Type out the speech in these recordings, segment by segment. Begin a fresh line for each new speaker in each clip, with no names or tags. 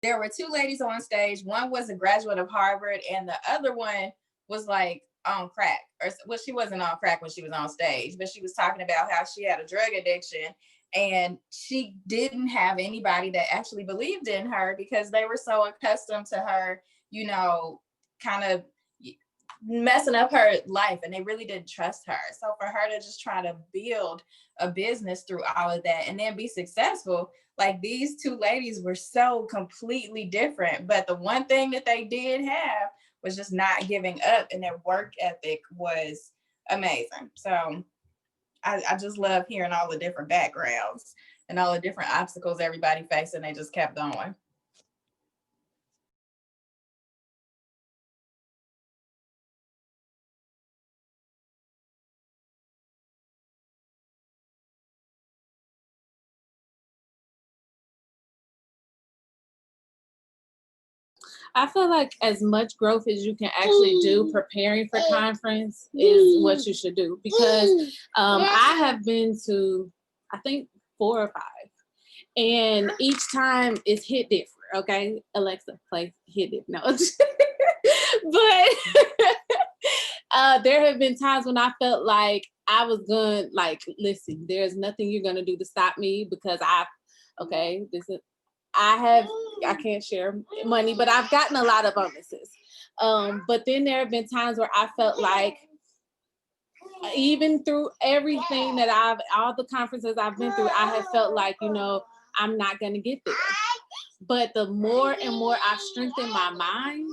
there were two ladies on stage. One was a graduate of Harvard, and the other one was like on crack. Or well, she wasn't on crack when she was on stage, but she was talking about how she had a drug addiction and she didn't have anybody that actually believed in her because they were so accustomed to her, you know, kind of messing up her life, and they really didn't trust her. So for her to just try to build a business through all of that and then be successful, like these two ladies were so completely different, but the one thing that they did have was just not giving up, and their work ethic was amazing. So I just love hearing all the different backgrounds and all the different obstacles everybody faced, and they just kept going.
I feel like as much growth as you can actually do preparing for conference is what you should do, because I have been to, I think, 4 or 5, and each time it's hit different. Okay, Alexa, play hit it. No, but there have been times when I felt like I was going like, listen, there's nothing you're gonna do to stop me because okay, this is I can't share money, but I've gotten a lot of bonuses. But then there have been times where I felt like even through everything that all the conferences I've been through, I have felt like, I'm not going to get there. But the more and more I've strengthened my mind,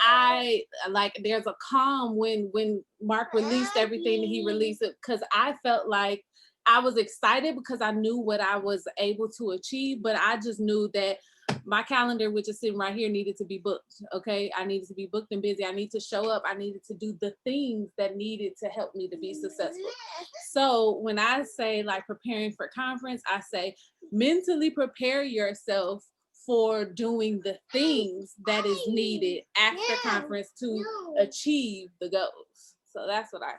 I like there's a calm when Mark released everything that he released, it because I felt like I was excited because I knew what I was able to achieve, but I just knew that my calendar, which is sitting right here, needed to be booked. Okay, I needed to be booked and busy. I need to show up. I needed to do the things that needed to help me to be successful. So when I say like preparing for conference, I say mentally prepare yourself for doing the things that is needed after conference to achieve the goals. So that's what I say.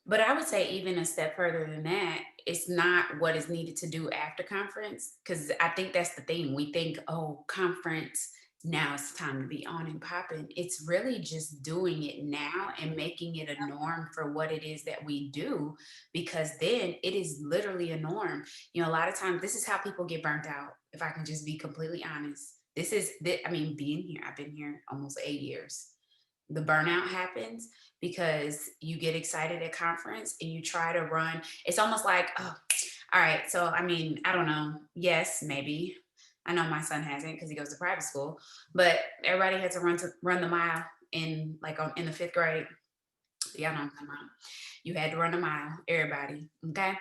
But I would say even a step further than that, it's not what is needed to do after conference. Because I think that's the thing. We think, oh, conference, now it's time to be on and popping. It's really just doing it now and making it a norm for what it is that we do, because then it is literally a norm. A lot of times, this is how people get burnt out. If I can just be completely honest, I mean, being here, I've been here almost 8 years. The burnout happens because you get excited at conference and you try to run. It's almost like, oh, all right. So, I mean, I don't know. Yes, maybe. I know my son hasn't because he goes to private school, but everybody had to run the mile in the 5th grade. Y'all know what I'm talking about. You had to run a mile, everybody. Okay.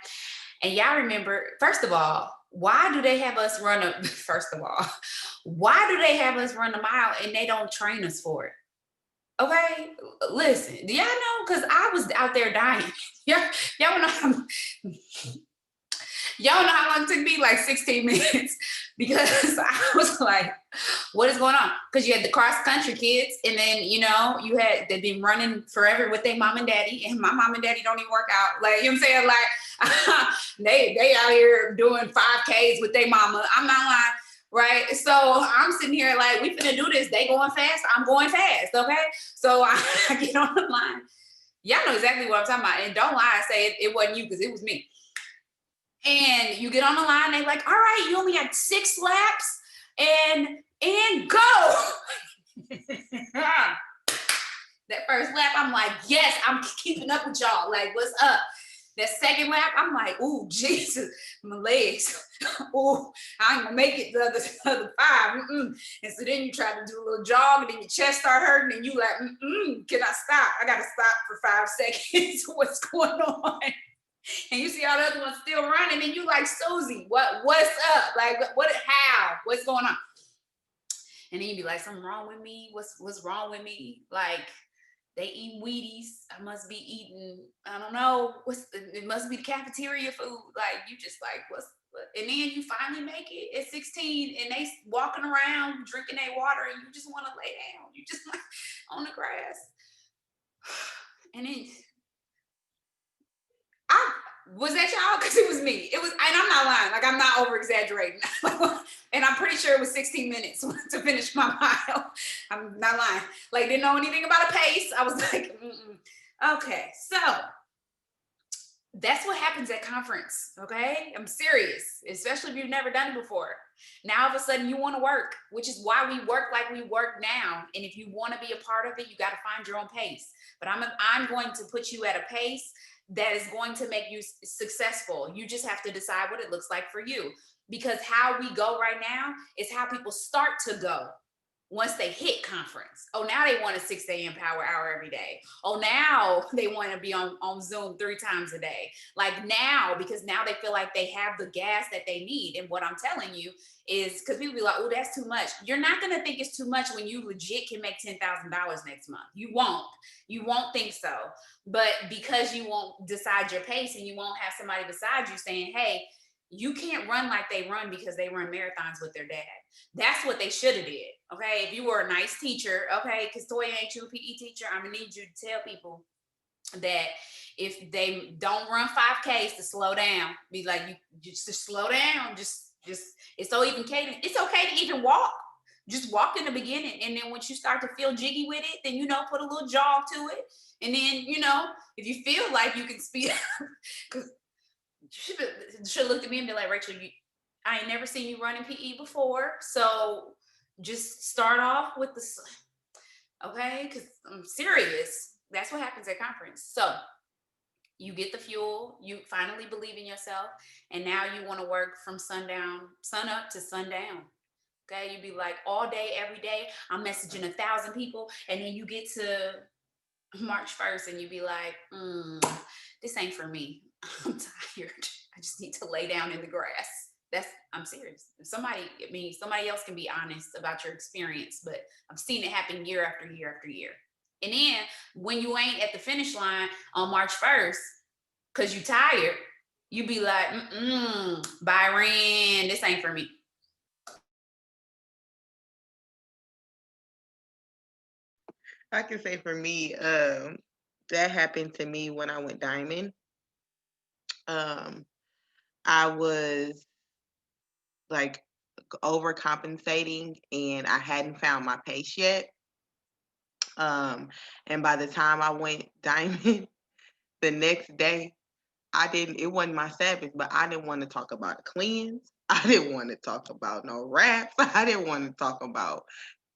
And y'all remember, first of all, why do they have us run a first of all, why do they have us run a mile and they don't train us for it? Okay, listen, do y'all know? Because I was out there dying. Y'all know how, y'all know how long it took me? Like 16 minutes. Because I was like, what is going on? Because you had the cross country kids, and then they've been running forever with their mom and daddy, and my mom and daddy don't even work out. Like, you know what I'm saying? Like they out here doing 5Ks with their mama. I'm not lying. Right. So I'm sitting here like, we finna do this. They going fast. I'm going fast. Okay. So I get on the line. Y'all know exactly what I'm talking about. And don't lie and say it wasn't you, because it was me. And you get on the line. They like, all right, you only had 6 laps and go. That first lap, I'm like, yes, I'm keeping up with y'all. Like, what's up? That second lap, I'm like, ooh, Jesus, my legs. Ooh, I ain't gonna make it the other 5. Mm-mm. And so then you try to do a little jog, and then your chest start hurting, and you like, can I stop? I gotta stop for 5 seconds. What's going on? And you see all the other ones still running, and you like, Susie, what's up? Like, how? What's going on? And then you be like, something wrong with me? What's wrong with me? Like, they eat Wheaties. I must be eating, I don't know, it must be the cafeteria food. Like, you just like, and then you finally make it at 16, and they walking around drinking their water, and you just want to lay down. You just like on the grass. And then Was that y'all? Because it was me. It was, and I'm not lying. Like, I'm not over exaggerating. And I'm pretty sure it was 16 minutes to finish my mile. I'm not lying. Like, didn't know anything about a pace. I was like, okay. So that's what happens at conference. Okay. I'm serious, especially if you've never done it before. Now, all of a sudden you want to work, which is why we work like we work now. And if you want to be a part of it, you got to find your own pace. But I'm going to put you at a pace that is going to make you successful. You just have to decide what it looks like for you. Because how we go right now is how people start to go once they hit conference. Oh, now they want a 6 a.m. power hour every day. Oh, now they want to be on Zoom 3 times a day. Like now, because now they feel like they have the gas that they need. And what I'm telling you is, because people be like, oh, that's too much. You're not going to think it's too much when you legit can make $10,000 next month. You won't think so. But because you won't decide your pace and you won't have somebody beside you saying, hey, you can't run like they run because they run marathons with their dad. That's what they should have did. Okay. If you were a nice teacher, okay, because Toya ain't you a PE teacher, I'm gonna need you to tell people that if they don't run 5Ks to slow down, be like, you just slow down. Just it's so even it's okay to even walk. Just walk in the beginning. And then once you start to feel jiggy with it, then, put a little jog to it. And then, if you feel like you can speed up, because you should look at me and be like, Rachel, I ain't never seen you running PE before. So just start off with okay? Because I'm serious. That's what happens at conference. So you get the fuel, you finally believe in yourself, and now you want to work from sun up to sundown. Okay, you'd be like all day, every day, I'm messaging 1,000 people, and then you get to March 1st and you'd be like, this ain't for me. I'm tired. I just need to lay down in the grass. I'm serious. Somebody else can be honest about your experience, but I've seen it happen year after year after year. And then when you ain't at the finish line on March 1st, because you tired, you be like, Byron, this ain't for me.
I can say for me, that happened to me when I went diamond. I was like overcompensating and I hadn't found my pace yet. And by the time I went diamond the next day, it wasn't my Sabbath, but I didn't want to talk about a cleanse. I didn't want to talk about no raps. I didn't want to talk about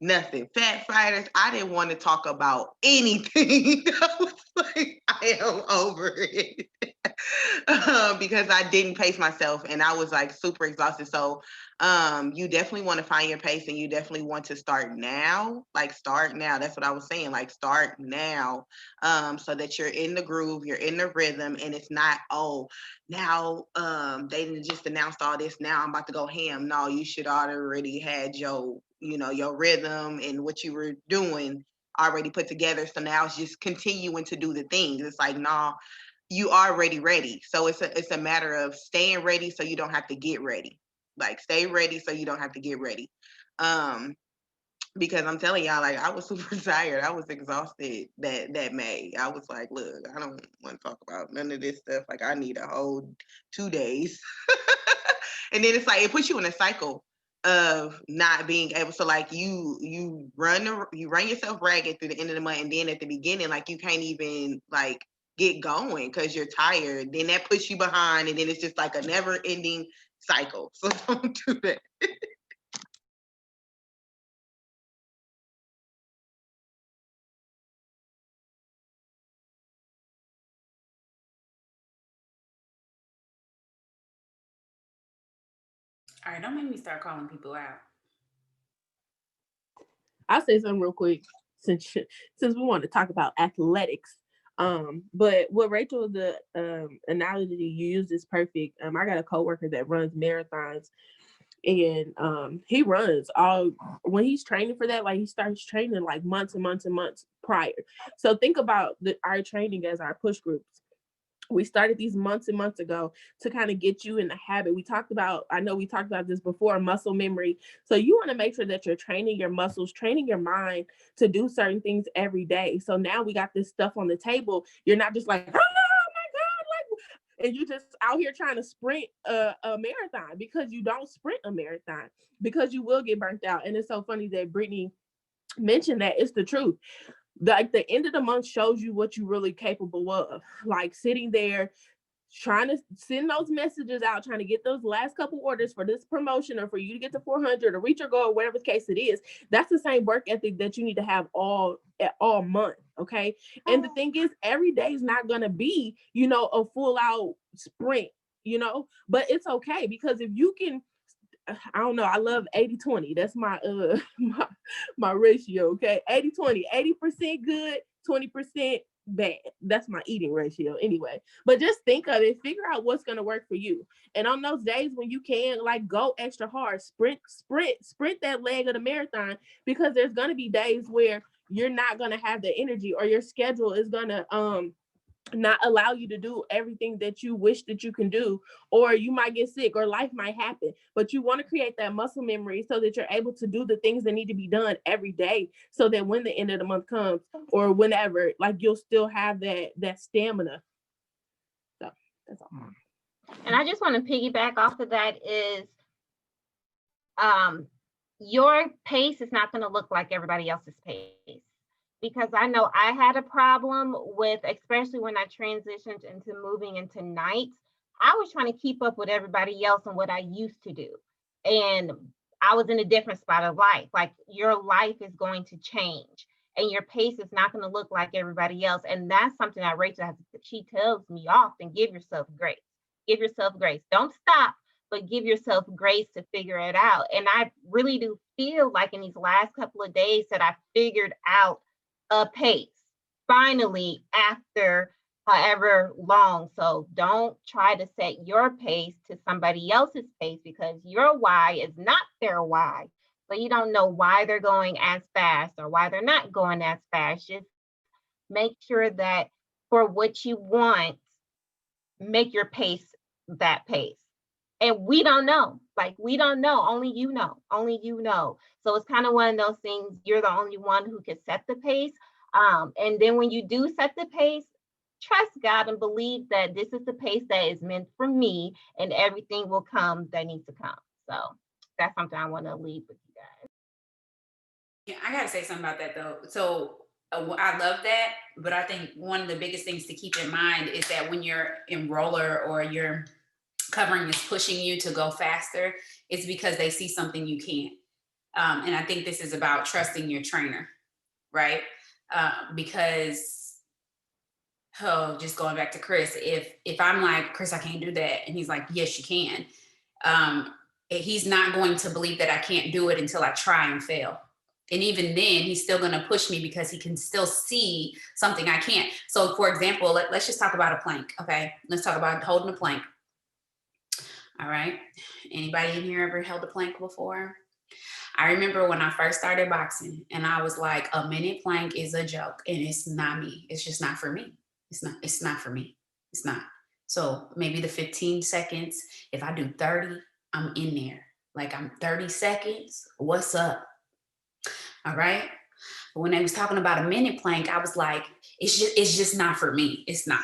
nothing. Fat fighters. I didn't want to talk about anything. I was like, I am over it. Because I didn't pace myself and I was like super exhausted. So you definitely want to find your pace and you definitely want to start now. Like start now. That's what I was saying. Like start now. So that you're in the groove, you're in the rhythm, and it's not, now they just announced all this. Now I'm about to go ham. No, you should already had your rhythm and what you were doing already put together. So now it's just continuing to do the things. It's like, nah, you already ready. So it's a matter of staying ready so you don't have to get ready. Like stay ready so you don't have to get ready. Because I'm telling y'all, like I was super tired. I was exhausted that May. I was like, look, I don't want to talk about none of this stuff. Like I need a whole 2 days. And then it's like it puts you in a cycle of not being able to, like, you run yourself ragged through the end of the month, and then at the beginning, like you can't even like get going because you're tired. Then that puts you behind, and then it's just like a never ending cycle. So don't do that.
All right, don't make me start calling people out.
I'll say something real quick since we want to talk about athletics. But what Rachel, the analogy you used is perfect. I got a coworker that runs marathons, and he runs when he's training for that, like he starts training like months and months and months prior. So think about our training as our push groups. We started these months and months ago to kind of get you in the habit. I know we talked about this before, muscle memory. So you want to make sure that you're training your muscles, training your mind to do certain things every day. So now we got this stuff on the table. You're not just like, oh my God, like
and you just out here trying to sprint a marathon, because you don't sprint a marathon, because you will get burnt out. And it's so funny that Brittany mentioned that. It's the truth. Like the end of the month shows you what you're really capable of. Like sitting there trying to send those messages out, trying to get those last couple orders for this promotion, or for you to get to 400 or reach your goal, whatever the case it is. That's the same work ethic that you need to have all month. Okay. And the thing is, every day is not going to be, a full out sprint, but it's okay, because if you can, I don't know, I love 80-20. That's my my ratio. Okay. 80-20, 80% good, 20% bad. That's my eating ratio anyway. But just think of it, figure out what's going to work for you. And on those days when you can, like, go extra hard, sprint that leg of the marathon, because there's going to be days where you're not going to have the energy, or your schedule is going to not allow you to do everything that you wish that you can do, or you might get sick, or life might happen. But you want to create that muscle memory so that you're able to do the things that need to be done every day, so that when the end of the month comes, or whenever, like, you'll still have that stamina. So that's all.
And I just want to piggyback off of that is your pace is not going to look like everybody else's pace. Because I know I had a problem with, especially when I transitioned into moving into nights, I was trying to keep up with everybody else and what I used to do. And I was in a different spot of life. Like, your life is going to change, and your pace is not going to look like everybody else. And that's something that Rachel she tells me often: give yourself grace. Give yourself grace. Don't stop, but give yourself grace to figure it out. And I really do feel like in these last couple of days that I figured out a pace, finally, after however long. So don't try to set your pace to somebody else's pace, because your why is not their why. So you don't know why they're going as fast or why they're not going as fast. Just make sure that for what you want, make your pace that pace. And we don't know. Like, we don't know. Only you know. Only you know. So it's kind of one of those things. You're the only one who can set the pace. And then when you do set the pace, trust God and believe that this is the pace that is meant for me, and everything will come that needs to come. So that's something I want to leave with you guys.
Yeah, I gotta say something about that though. So I love that, but I think one of the biggest things to keep in mind is that when your enroller or your covering is pushing you to go faster, it's because they see something you can't. And I think this is about trusting your trainer, right? Because, just going back to Chris, if I'm like, Chris, I can't do that, and he's like, yes, you can, he's not going to believe that I can't do it until I try and fail. And even then, he's still going to push me because he can still see something I can't. So for example, let's just talk about a plank. Okay. Let's talk about holding a plank. All right. Anybody in here ever held a plank before? I remember when I first started boxing, and I was like, a minute plank is a joke, and it's not me. It's just not for me. It's not for me. It's not. So maybe the 15 seconds, if I do 30, I'm in there. Like, I'm 30 seconds. What's up? All right. But when I was talking about a minute plank, I was like, it's just not for me. It's not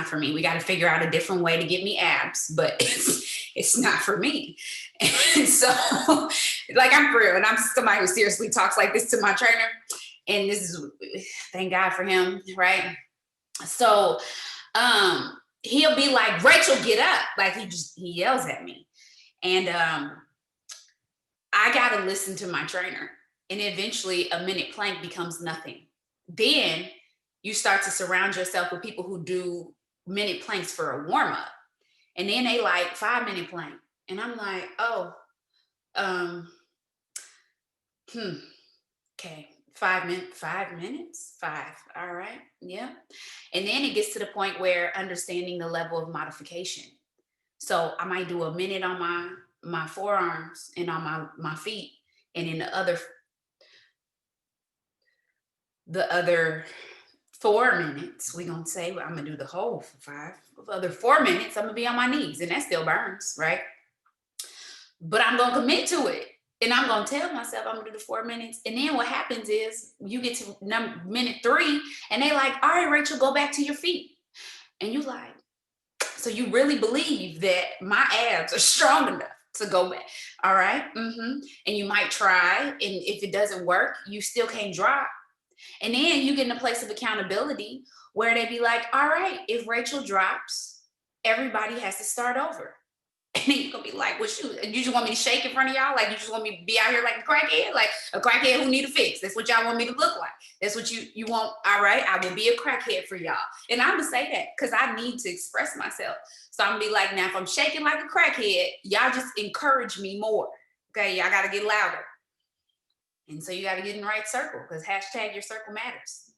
for me. We got to figure out a different way to get me abs, but it's not for me. And so, like, I'm for real, and I'm somebody who seriously talks like this to my trainer, and this is, thank God for him, right? So he'll be like, Rachel, get up. Like, he yells at me, and I got to listen to my trainer. And eventually a minute plank becomes nothing. Then you start to surround yourself with people who do minute planks for a warm up. And then they like 5-minute plank. And I'm like, oh, okay, 5 minutes, 5. All right. Yeah. And then it gets to the point where understanding the level of modification. So I might do a minute on my forearms and on my feet. And in the other 4 minutes, we're going to say, well, I'm going to do the whole 5. The other 4 minutes, I'm going to be on my knees, and that still burns, right? But I'm going to commit to it. And I'm going to tell myself I'm going to do the 4 minutes. And then what happens is you get to minute 3, and they like, all right, Rachel, go back to your feet. And you like, So you really believe that my abs are strong enough to go back. All right. And you might try. And if it doesn't work, you still can't drop. And then you get in a place of accountability where they be like, all right, if Rachel drops, everybody has to start over. And then you're gonna be like, well, shoot, you just want me to shake in front of y'all? Like, you just want me to be out here like a crackhead? Like a crackhead who need a fix. That's what y'all want me to look like. That's what you want. All right, I will be a crackhead for y'all. And I'm gonna say that because I need to express myself. So I'm gonna be like, now if I'm shaking like a crackhead, y'all just encourage me more. Okay, y'all gotta get louder. And so you gotta get in the right circle, because hashtag your circle matters.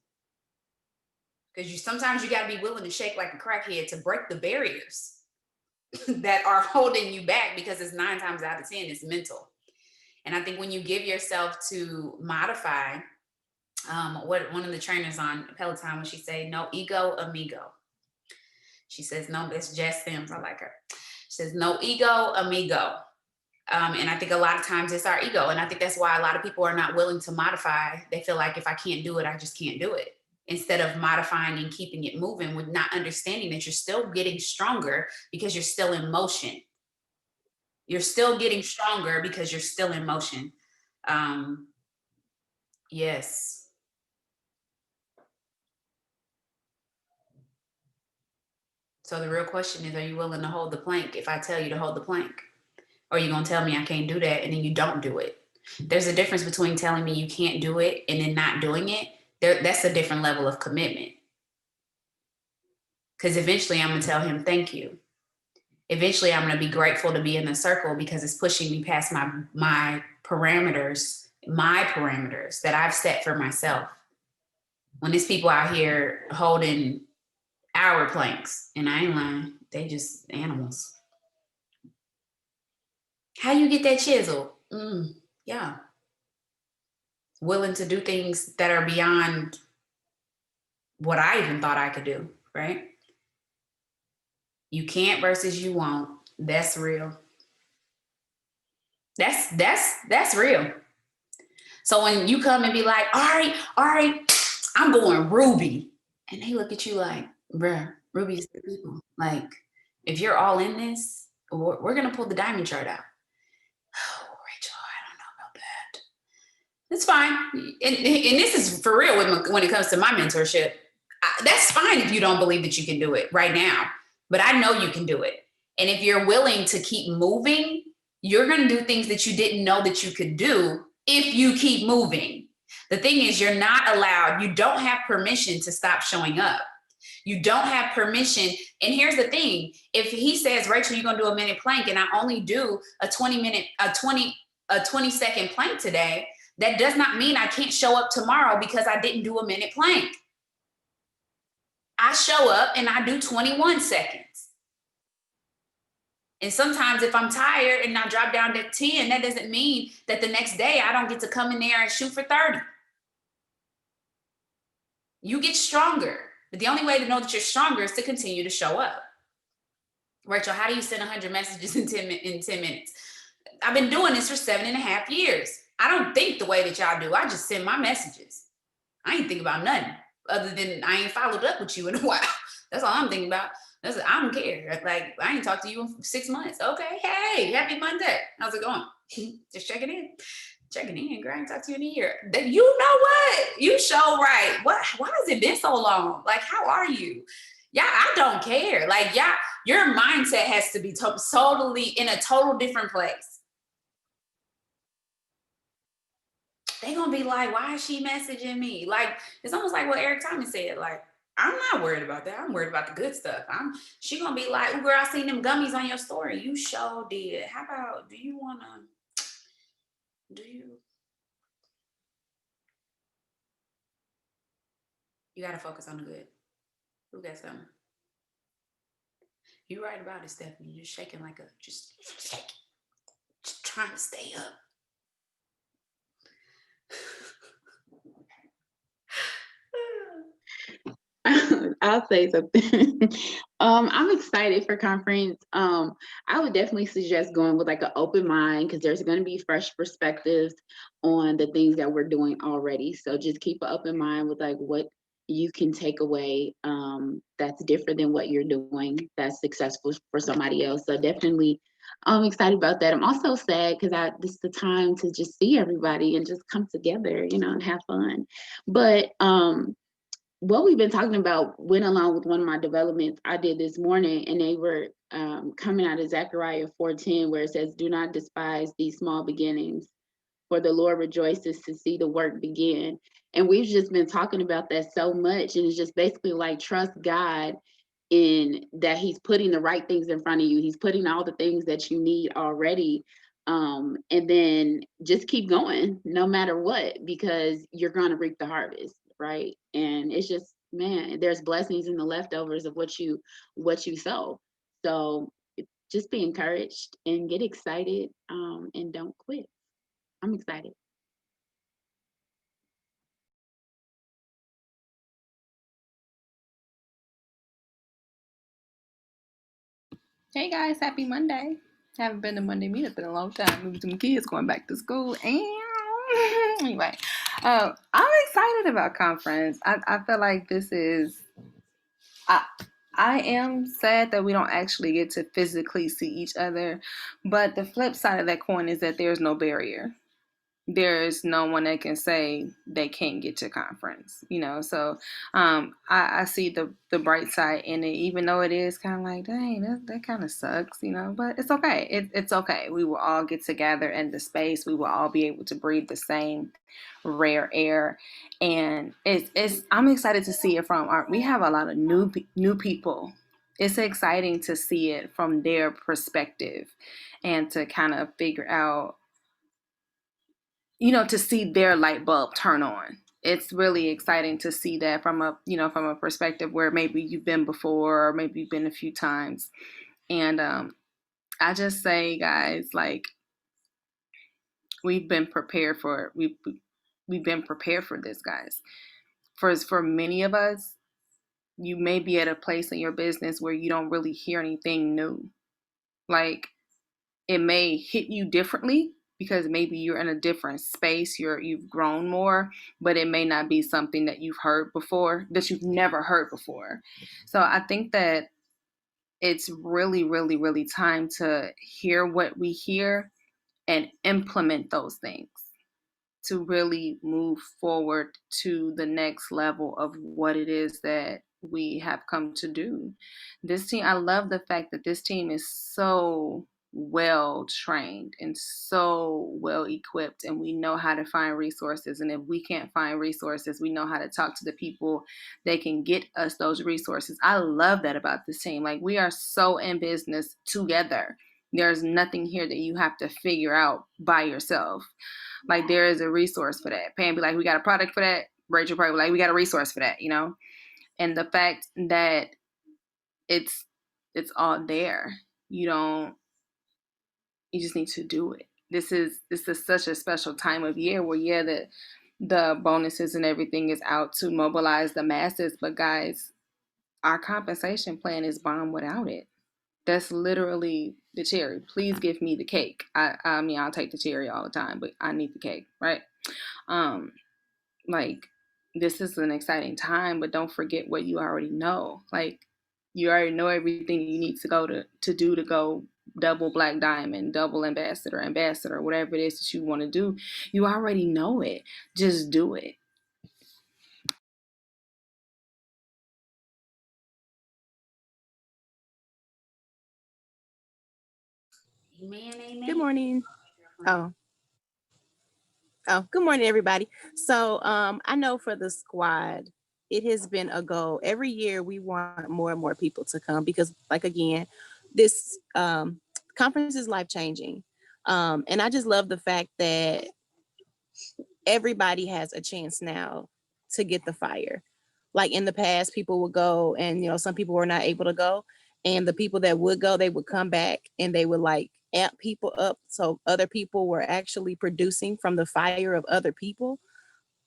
Because sometimes you gotta be willing to shake like a crackhead to break the barriers that are holding you back, because it's 9 times out of 10 it's mental. And I think when you give yourself to modify, what one of the trainers on Peloton, when she say, no ego, amigo. She says, no, it's Jess Sims, I like her. She says, no ego, amigo. And I think a lot of times it's our ego. And I think that's why a lot of people are not willing to modify. They feel like if I can't do it, I just can't do it. Instead of modifying and keeping it moving, with not understanding that you're still getting stronger because you're still in motion. You're still getting stronger because you're still in motion. Yes. So the real question is, are you willing to hold the plank if I tell you to hold the plank? Or are you gonna tell me I can't do that and then you don't do it? There's a difference between telling me you can't do it and then not doing it. That's a different level of commitment. Because eventually I'm gonna tell him thank you. Eventually I'm gonna be grateful to be in the circle because it's pushing me past my parameters that I've set for myself. When there's people out here holding hour planks, and I ain't lying, they just animals. How you get that chisel? Yeah. Willing to do things that are beyond what I even thought I could do, right? You can't versus you won't. That's real. That's real. So when you come and be like, all right, I'm going Ruby. And they look at you like, bruh, Ruby is the people. Like, if you're all in this, we're going to pull the diamond chart out. Oh, Rachel, I don't know about that. It's fine. And this is for real when it comes to my mentorship. That's fine if you don't believe that you can do it right now, but I know you can do it. And if you're willing to keep moving, you're going to do things that you didn't know that you could do if you keep moving. The thing is, you're not allowed, you don't have permission to stop showing up. You don't have permission. And here's the thing. If he says, Rachel, you're going to do a minute plank and I only do a 20-second plank today, that does not mean I can't show up tomorrow because I didn't do a minute plank. I show up and I do 21 seconds. And sometimes if I'm tired and I drop down to 10, that doesn't mean that the next day I don't get to come in there and shoot for 30. You get stronger. But the only way to know that you're stronger is to continue to show up. Rachel, how do you send 100 messages in 10 minutes? I've been doing this for 7.5 years. I don't think the way that y'all do. I just send my messages. I ain't think about nothing other than I ain't followed up with you in a while. That's all I'm thinking about. I don't care. Like, I ain't talked to you in 6 months. Okay, hey, happy Monday. How's it going? Just checking in. Checking in, girl. I ain't talked to you in a year. You know what? You show right. Why has it been so long? Like, how are you? Yeah, I don't care. Like, yeah, your mindset has to be totally in a total different place. They gonna be like, why is she messaging me? Like, it's almost like what Eric Thomas said. Like, I'm not worried about that. I'm worried about the good stuff. She gonna be like, oh, girl, I seen them gummies on your story. You sure did. How about, you gotta focus on the good. Who got something? You're right about it, Stephanie. You're shaking like just trying to stay up.
I'll say something. I'm excited for conference. I would definitely suggest going with like an open mind because there's going to be fresh perspectives on the things that we're doing already. So just keep an open mind with like what you can take away that's different than what you're doing that's successful for somebody else. So definitely I'm excited about that. I'm also sad because this is the time to just see everybody and just come together, and have fun. But what we've been talking about went along with one of my developments I did this morning, and they were coming out of Zechariah 4:10, where it says, "Do not despise these small beginnings, for the Lord rejoices to see the work begin." And we've just been talking about that so much. And it's just basically like, trust God in that He's putting the right things in front of you. He's putting all the things that you need already. And then just keep going no matter what, because you're going to reap the harvest, right? And it's just, man, there's blessings in the leftovers of what you sow. So just be encouraged and get excited, and don't quit. I'm excited.
Hey guys, happy Monday. Haven't been to Monday meetup in a long time. Moving some kids going back to school. And anyway, I'm excited about conference. I feel like this is, I am sad that we don't actually get to physically see each other. But the flip side of that coin is that there's no barrier. There's no one that can say they can't get to conference, so I see the bright side in it, even though it is kind of like, dang, that kind of sucks, but it's okay. It's okay. We will all get together in the space. We will all be able to breathe the same rare air, and I'm excited to see it from we have a lot of new people. It's exciting to see it from their perspective and to kind of figure out, to see their light bulb turn on. It's really exciting to see that from a perspective where maybe you've been before, or maybe you've been a few times. And I just say, guys, like, we've been prepared for this, guys. For many of us, you may be at a place in your business where you don't really hear anything new. Like, it may hit you differently because maybe you're in a different space, you've grown more, but it may not be something that you've heard before, that you've never heard before. So I think that it's really, really, really time to hear what we hear and implement those things to really move forward to the next level of what it is that we have come to do. This team, I love the fact that this team is so well trained and so well equipped, and we know how to find resources. And if we can't find resources, we know how to talk to the people that can get us those resources. I love that about this team. Like, we are so in business together. There's nothing here that you have to figure out by yourself. Like, there is a resource for that. Pam be like, we got a product for that. Rachel probably be like, we got a resource for that, And the fact that it's all there. You just need to do it. This is such a special time of year where, the bonuses and everything is out to mobilize the masses. But guys, our compensation plan is bomb without it. That's literally the cherry. Please give me the cake. I mean, I'll take the cherry all the time, but I need the cake, right? Like, this is an exciting time, but don't forget what you already know. Like, you already know everything you need to go to go double black diamond, double ambassador, whatever it is that you want to do. You already know it. Just do it.
Amen, amen.
Good morning. Good morning, everybody. So I know for the squad, it has been a goal. Every year we want more and more people to come because, like, again, this conference is life-changing. And I just love the fact that everybody has a chance now to get the fire. Like, in the past, people would go and, some people were not able to go. And the people that would go, they would come back and they would, like, amp people up. So other people were actually producing from the fire of other people.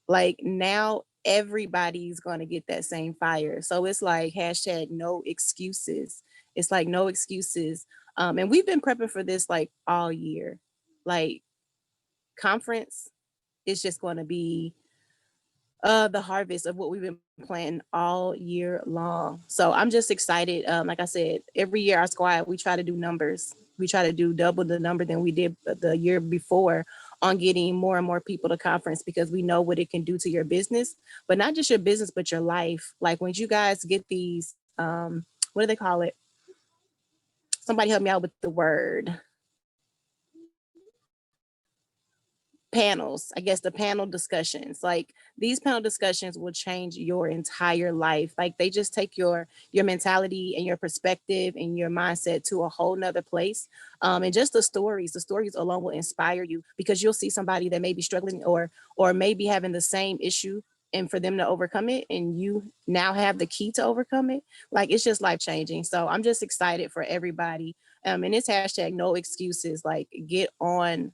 Like, now everybody's going to get that same fire. So it's like hashtag no excuses. It's like no excuses. And we've been prepping for this like all year. Like, conference is just going to be
the harvest of what we've been planting all year long. So I'm just excited. Like I said, every year our squad, we try to do numbers. We try to do double the number than we did the year before on getting more and more people to conference, because we know what it can do to your business, but not just your business, but your life. Like when you guys get these, what do they call it? Somebody help me out with the word. Panels, I guess, the panel discussions. Like these panel discussions will change your entire life. Like they just take your mentality and your perspective and your mindset to a whole nother place. And just the stories alone will inspire you, because you'll see somebody that may be struggling or maybe having the same issue, and for them to overcome it, and you now have the key to overcome it. Like it's just life changing. So I'm just excited for everybody. And it's hashtag no excuses. Like get on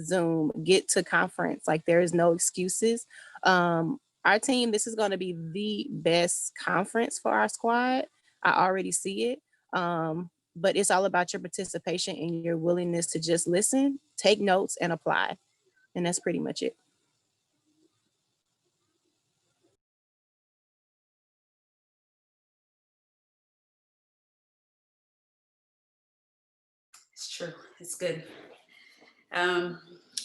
Zoom, get to conference. Like there is no excuses. Our team, this is going to be the best conference for our squad. I already see it. But it's all about your participation and your willingness to just listen, take notes, and apply. And that's pretty much it.
It's true. It's good.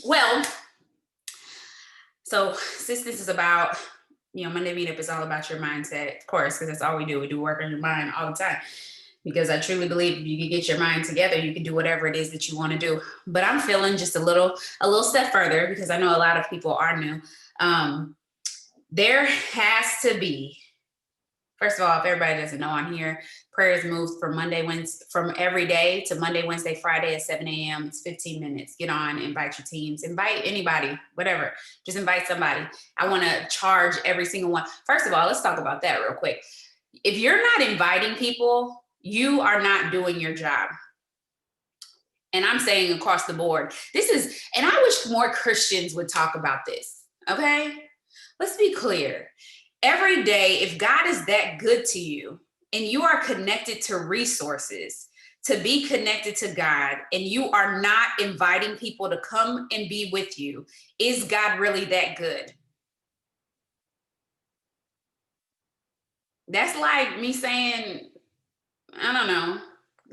Well, so since this is about, Monday Meetup is all about your mindset, of course, because that's all we do. We do work on your mind all the time, because I truly believe if you can get your mind together, you can do whatever it is that you want to do. But I'm feeling just a little step further, because I know a lot of people are new. There has to be, first of all, if everybody doesn't know on here, prayers moved from from every day to Monday, Wednesday, Friday at 7 a.m. It's 15 minutes. Get on, invite your teams, invite anybody, whatever. Just invite somebody. I want to charge every single one. First of all, let's talk about that real quick. If you're not inviting people, you are not doing your job. And I'm saying across the board, and I wish more Christians would talk about this, okay? Let's be clear. Every day, if God is that good to you and you are connected to resources to be connected to God, and you are not inviting people to come and be with you, is God really that good? That's like me saying, I don't know,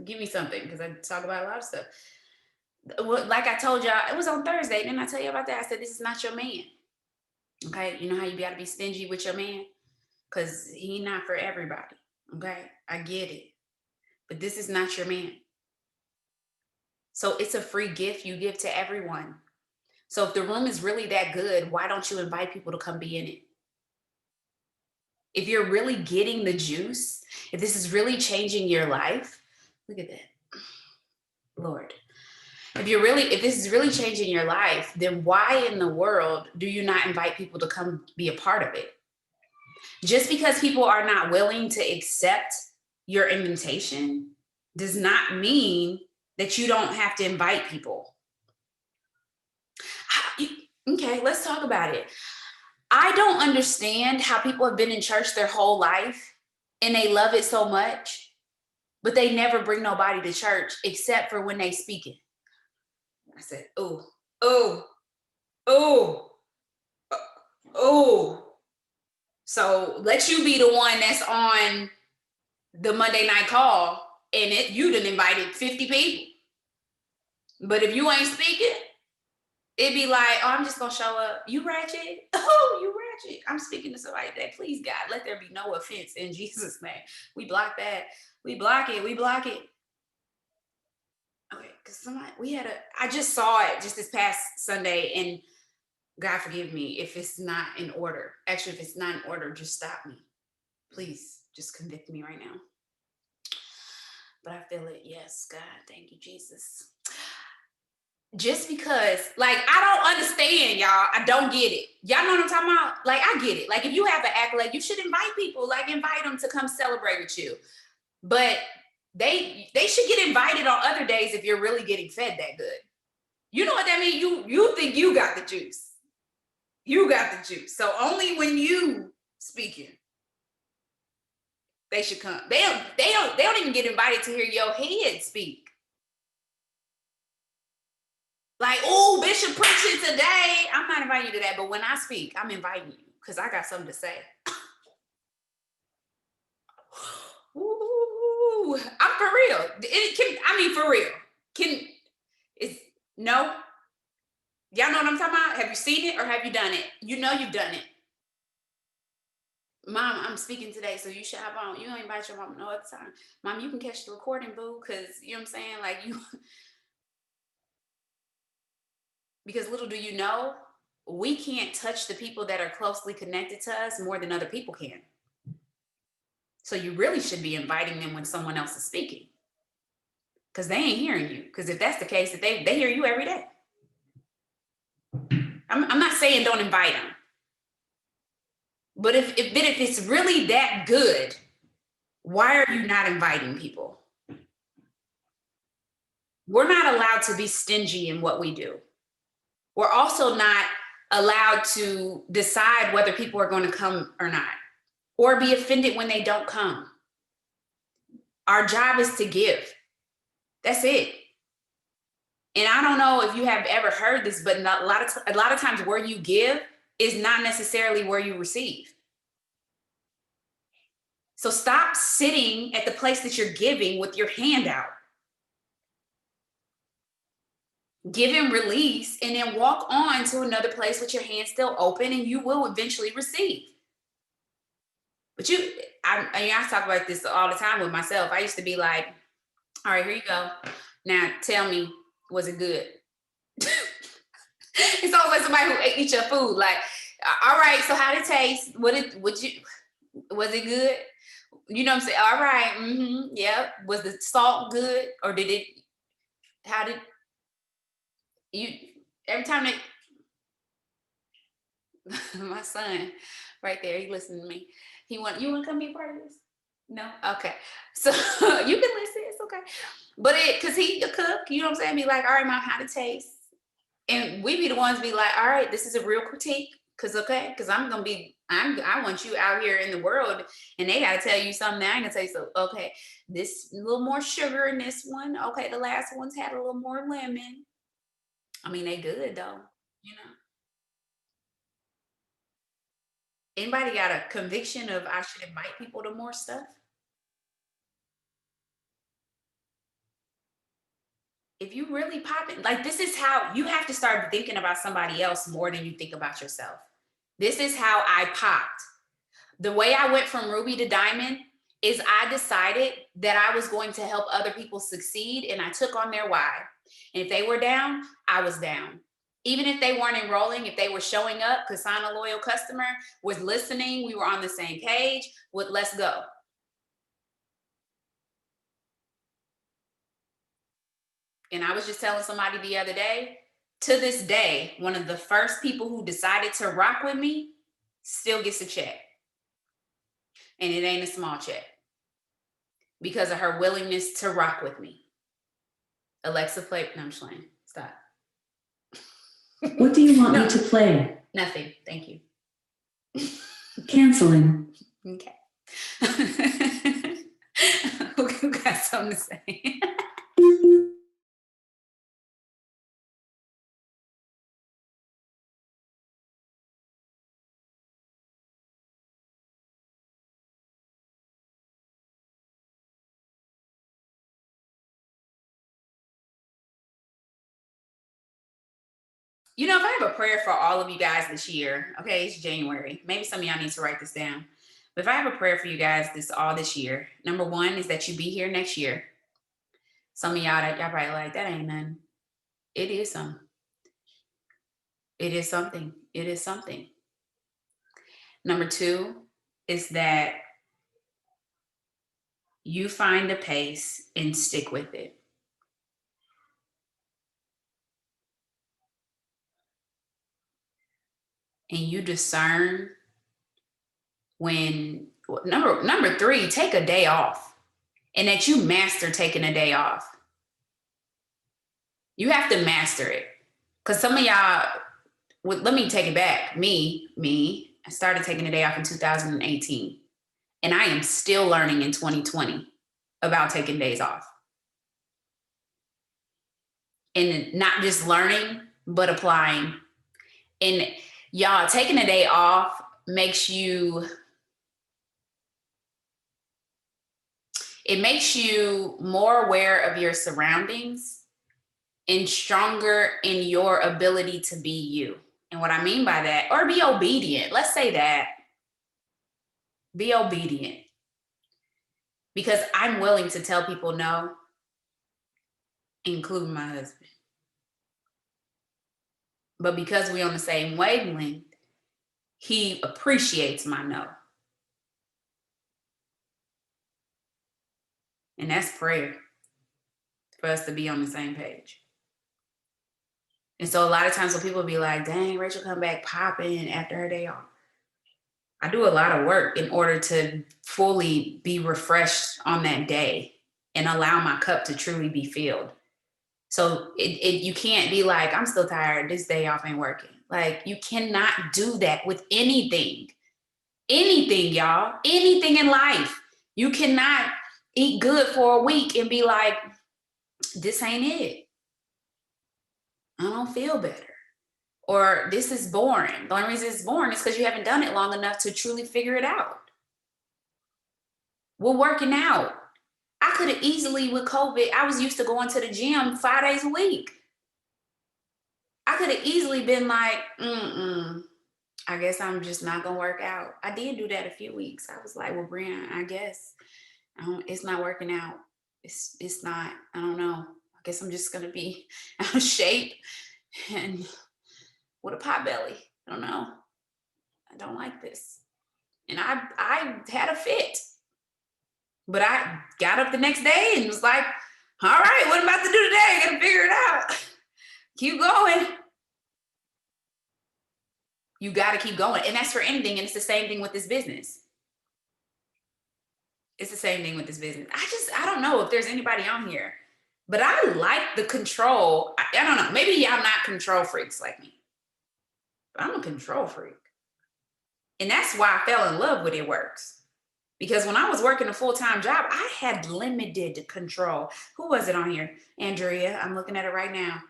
give me something, because I talk about a lot of stuff. Like I told y'all, it was on Thursday. Didn't I tell you about that? I said, this is not your man. Okay, you know how you gotta be stingy with your man? Because he not for everybody, okay? I get it, but this is not your man. So it's a free gift you give to everyone. So if the room is really that good, why don't you invite people to come be in it? If you're really getting the juice, if this is really changing your life, look at that, Lord. If this is really changing your life, then why in the world do you not invite people to come be a part of it? Just because people are not willing to accept your invitation does not mean that you don't have to invite people. Okay, let's talk about it. I don't understand how people have been in church their whole life and they love it so much, but they never bring nobody to church except for when they speak it. I said, oh. So let you be the one that's on the Monday night call, and you done invited 50 people. But if you ain't speaking, it'd be like, oh, I'm just gonna show up. You ratchet? Oh, you ratchet. I'm speaking to somebody that, please God, let there be no offense in Jesus' name. We block that. We block it. Okay, because I just saw it just this past Sunday, and God forgive me if it's not in order. Actually, if it's not in order, just stop me. Please, just convict me right now. But I feel it. Yes, God, thank you, Jesus. Just because, like, I don't understand, y'all. I don't get it. Y'all know what I'm talking about? Like, I get it. Like, if you have an accolade, you should invite people. Like, invite them to come celebrate with you. But they should get invited on other days if you're really getting fed that good. You know what that means? You think you got the juice. You got the juice. So only when you speaking, they should come. They don't even get invited to hear your head speak. Like, oh, Bishop preaching today. I'm not inviting you to that, but when I speak, I'm inviting you. because I got something to say. Ooh, I'm for real. For real. No? Y'all know what I'm talking about? Have you seen it or have you done it? You know you've done it. Mom, I'm speaking today, so you should have on. You don't invite your mom no other time. Mom, you can catch the recording, boo, because you know what I'm saying? Like you, because little do you know, we can't touch the people that are closely connected to us more than other people can. So you really should be inviting them when someone else is speaking, because they ain't hearing you. Because if that's the case, that they hear you every day. I'm not saying don't invite them. But if it's really that good, why are you not inviting people? We're not allowed to be stingy in what we do. We're also not allowed to decide whether people are going to come or not, or be offended when they don't come. Our job is to give. That's it. And I don't know if you have ever heard this, but a lot of times where you give is not necessarily where you receive. So stop sitting at the place that you're giving with your hand out. Give and release, and then walk on to another place with your hand still open, and you will eventually receive. But I talk about this all the time with myself. I used to be like, all right, here you go. Now tell me, was it good? It's always like somebody who eat your food. Like, all right, so how did it taste? Was it good? You know what I'm saying? All right, yeah. Was the salt good, or every time my son right there, he listened to me. You want to come be a part of this? No? Okay. So you can listen, it's okay. But cause he a cook, you know what I'm saying? Be like, all right, Mom, how'd it taste? And we be the ones be like, all right, this is a real critique. Cause I want you out here in the world, and they gotta tell you something. I ain't gonna tell you so. Okay, this a little more sugar in this one. Okay, the last one's had a little more lemon. I mean, they good though, you know. Anybody got a conviction of I should invite people to more stuff? If you really pop it, like this is how you have to start thinking about somebody else more than you think about yourself. This is how I popped. The way I went from Ruby to Diamond is I decided that I was going to help other people succeed, and I took on their why. And if they were down, I was down. Even if they weren't enrolling, if they were showing up, Kasana Loyal Customer was listening, we were on the same page with let's go. And I was just telling somebody the other day, to this day, one of the first people who decided to rock with me still gets a check. And it ain't a small check because of her willingness to rock with me. Alexa, play. No, I'm just playing. Stop.
What do you want me to play?
Nothing. Thank you.
Canceling.
Okay. Who got something to say? You know, if I have a prayer for all of you guys this year, okay, it's January. Maybe some of y'all need to write this down. But if I have a prayer for you guys this year, number one is that you be here next year. Some of y'all probably like, that ain't nothing. It is something. It is something. It is something. Number two is that you find a pace and stick with it. And you discern when, number three, take a day off, and that you master taking a day off. You have to master it. Because some of y'all, let me take it back. Me, I started taking a day off in 2018. And I am still learning in 2020 about taking days off. And not just learning, but applying. And y'all, taking a day off makes you more aware of your surroundings and stronger in your ability to be you. And what I mean by that, or be obedient. Let's say that. Be obedient. Because I'm willing to tell people no, including my husband. But because we're on the same wavelength, he appreciates my no. And that's prayer for us to be on the same page. And so a lot of times when people be like, dang, Rachel come back popping after her day off. I do a lot of work in order to fully be refreshed on that day and allow my cup to truly be filled. So you can't be like, I'm still tired, this day off ain't working. Like, you cannot do that with anything. Anything, y'all. Anything in life. You cannot eat good for a week and be like, this ain't it. I don't feel better. Or this is boring. The only reason it's boring is because you haven't done it long enough to truly figure it out. We're working out. I could have easily, with COVID, I was used to going to the gym 5 days a week. I could have easily been like, I guess I'm just not going to work out. I did do that a few weeks. I was like, well, Brianna, I guess it's not working out. It's not, I don't know. I guess I'm just going to be out of shape and with a pot belly. I don't know. I don't like this. And I had a fit. But I got up the next day and was like, all right, what am I about to do today? I gotta figure it out. Keep going. You gotta keep going. And that's for anything. And it's the same thing with this business. It's the same thing with this business. I don't know if there's anybody on here, but I like the control. I don't know. Maybe y'all not control freaks like me, but I'm a control freak. And that's why I fell in love with It Works. Because when I was working a full-time job, I had limited control. Who was it on here? Andrea, I'm looking at it right now.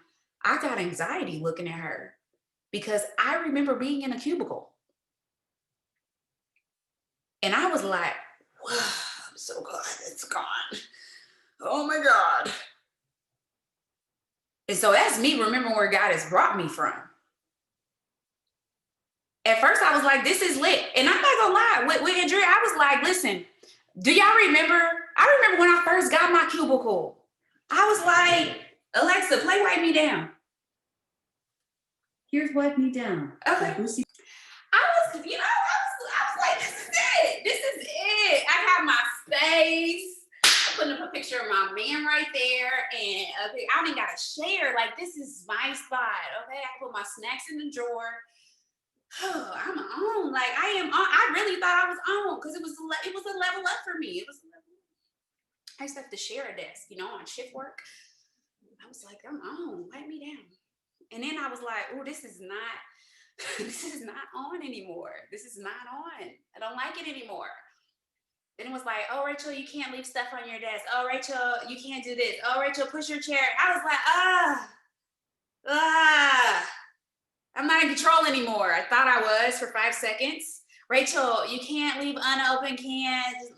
I got anxiety looking at her because I remember being in a cubicle. And I was like, wow, I'm so glad it's gone. Oh my God. And so that's me remembering where God has brought me from. At first I was like, this is lit. And I'm not gonna lie, with Andrea, I was like, listen, do y'all remember? I remember when I first got my cubicle. I was like, Alexa, play Wipe Me Down.
Here's Wipe Me Down.
Okay. I was like, this is it. This is it. I have my space. I'm putting up a picture of my man right there. And I didn't gotta share. Like, this is my spot. Okay, I put my snacks in the drawer. Oh, I'm on. Like, I am on. I really thought I was on because it was a level up for me. I used to have to share a desk, on shift work. I was like, I'm on. Wipe me down. And then I was like, oh, this is not on anymore. This is not on. I don't like it anymore. Then it was like, oh, Rachel, you can't leave stuff on your desk. Oh, Rachel, you can't do this. Oh, Rachel, push your chair. I was like, I'm not in control anymore. I thought I was for 5 seconds. Rachel, you can't leave unopened cans.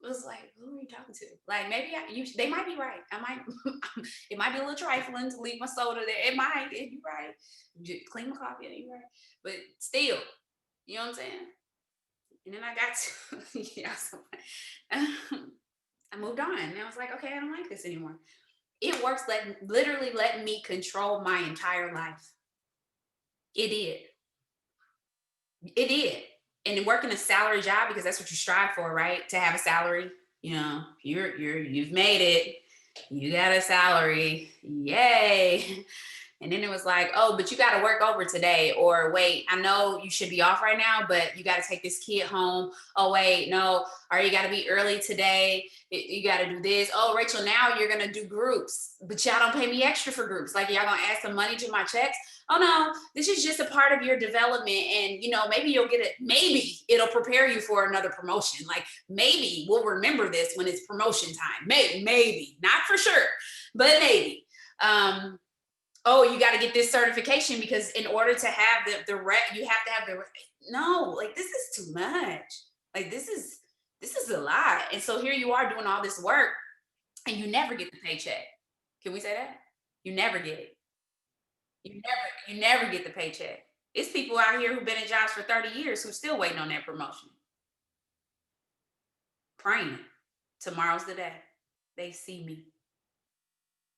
It was like, who are you talking to? Like, maybe they might be right. It might be a little trifling to leave my soda there. It'd be right. Just clean my coffee, you're right. But still, you know what I'm saying? And then I got to, I moved on. And I was like, okay, I don't like this anymore. It Works literally let me control my entire life. It did. And working a salary job, because that's what you strive for, right? To have a salary, you've made it. You got a salary. Yay. And then it was like, oh, but you got to work over today. Or wait, I know you should be off right now, but you got to take this kid home. Oh, wait, no. Or you got to be early today. You got to do this. Oh, Rachel, now you're going to do groups, but y'all don't pay me extra for groups. Like, y'all going to add some money to my checks? Oh, no, this is just a part of your development. And, maybe you'll get it. Maybe it'll prepare you for another promotion. Like, maybe we'll remember this when it's promotion time. Maybe, not for sure, but maybe. oh, you got to get this certification because in order to have the you have to have no, like this is too much. Like this is a lot. And so here you are doing all this work and you never get the paycheck. Can we say that? You never get it. You never get the paycheck. It's people out here who've been in jobs for 30 years who's still waiting on that promotion. Praying. Tomorrow's the day they see me.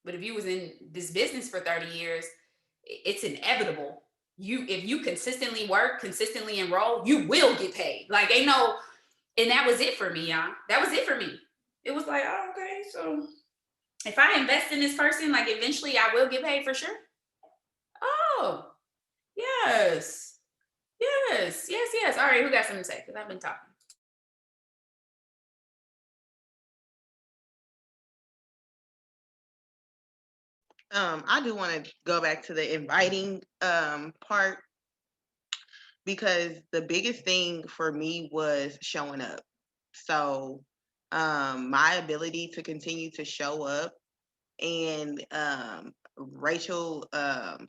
But if you was in this business for 30 years, it's inevitable. If you consistently work, consistently enroll, you will get paid. Like ain't no, and that was it for me, y'all. That was it for me. It was like, oh, okay, so if I invest in this person, like eventually I will get paid for sure. Oh, yes. All right, who got something to say? Because I've been talking.
I do want to go back to the inviting part, because the biggest thing for me was showing up. So my ability to continue to show up, and Rachel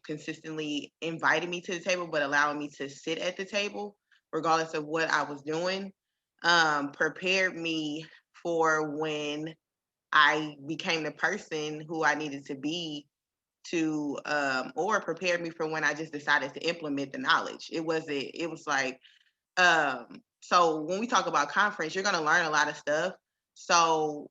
consistently invited me to the table, but allowing me to sit at the table, regardless of what I was doing, prepared me for when I became the person who I needed to be to, or prepared me for when I just decided to implement the knowledge. It was like, so when we talk about conference, you're going to learn a lot of stuff. So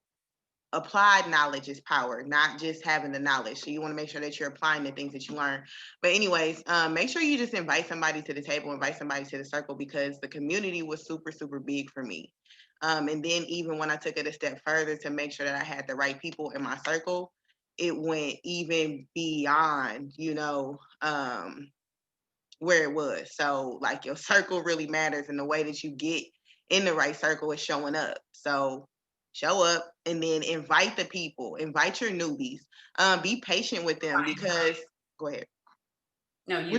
applied knowledge is power, not just having the knowledge. So you want to make sure that you're applying the things that you learn. But anyways, make sure you just invite somebody to the table, invite somebody to the circle, because the community was super, super big for me. And then even when I took it a step further to make sure that I had the right people in my circle, it went even beyond, where it was. So like your circle really matters, and the way that you get in the right circle is showing up. So show up and then invite the people, invite your newbies, be patient with them, because go ahead.
No, you